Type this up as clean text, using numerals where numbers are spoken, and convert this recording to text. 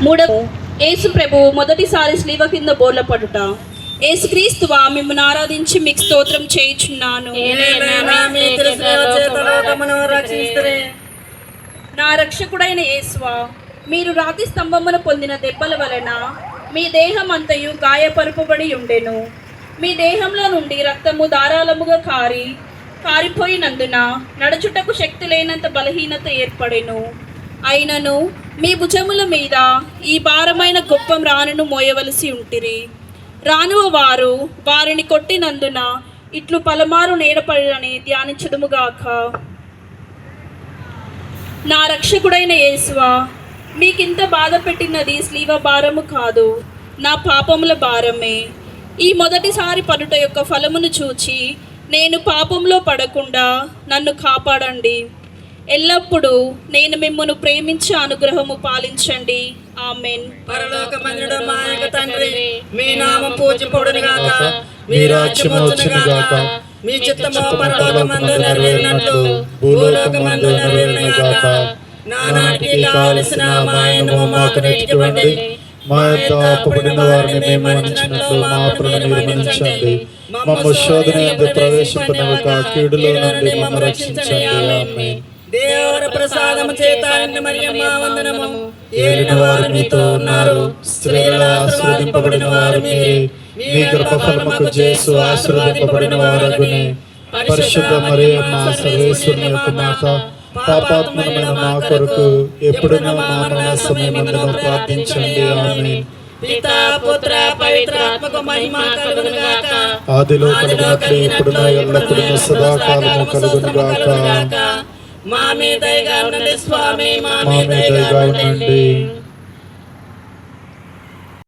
మూడవ యేసు ప్రభు మొదటిసారి స్లీవ కింద బోర్ల పడుట. యేసుక్రీస్తువా, మిమ్మల్ని ఆరాధించి మీకు స్తోత్రం చేయుచున్నాను. నా రక్షకుడైన యేసువా, మీరు రాతి స్తంభమును పొందిన దెబ్బల వలన మీ దేహం అంతయు గాయపరుపబడి ఉండెను. మీ దేహంలో నుండి రక్తము ధారాళముగా కారిపోయినందున నడుచుటకు శక్తి లేనంత బలహీనత ఏర్పడెను. అయినను మీ భుజముల మీద ఈ భారమైన గొప్ప రాణును మోయవలసి ఉంటిరి. రానువ వారు వారిని కొట్టినందున ఇట్లు పలమారు నేడపడినని ధ్యానించుదుముగాక. నా రక్షకుడైన యేసువా, మీకింత బాధ పెట్టినది స్లీవ భారము కాదు, నా పాపముల భారమే. ఈ మొదటిసారి పడుట యొక్క ఫలమును చూచి నేను పాపంలో పడకుండా నన్ను కాపాడండి. ఎల్లప్పుడూ నేను మిమ్మల్ని ప్రేమించే అనుగ్రహము పాలించండి. ఆమేన్. పరలోకమందున మా యొక్క తండ్రి, మీ నామం పూజింపబడును గాక, మీ రాజ్యము వచ్చును గాక, మీ చిత్తము పరలోకమందు నెరవేరినట్లు భూలోకమందు నెరవేరును గాక. నానాటికి కావలసిన మా అన్నము మాకు నేర్చుకోండి. మా యొక్క అప్పుబడిన వారిని మేము మన్నించినట్లు మా అప్పులను మీరు మన్నించండి. మమ్ము శోధన యందు ప్రవేశింపనివ్వక కీడులో నుండి మమ్ము రక్షించండి. ఆమేన్. దేవుని ప్రసాదము చేత మరియమ్మ వందనము. ఏలిన వారు మీతో ఉన్నారు, స్త్రీలలో ఆశీర్వదింపబడిన వారు మీరే. మీ గర్భఫలముకు యేసు ఆశీర్వదింపబడిన వారగునే. పరిశుద్ధ మరియమ్మ సర్వేశ్వరుని యొక్క మాత, పాపాత్మమైన మా కొరకు ఎప్పుడునూ మా మరణ సమయమందున ప్రార్థించండి. ఆమేన్. పితా పుత్ర పవిత్రాత్మకు మహిమ కలుగును గాక. ఆదిలో కలిగినట్లు ఇప్పుడును ఎల్లప్పుడూ సదాకాలము కలుగును గాక. మా మీద దయగా ఉండండి స్వామి, మా మీద దయగా ఉండండి.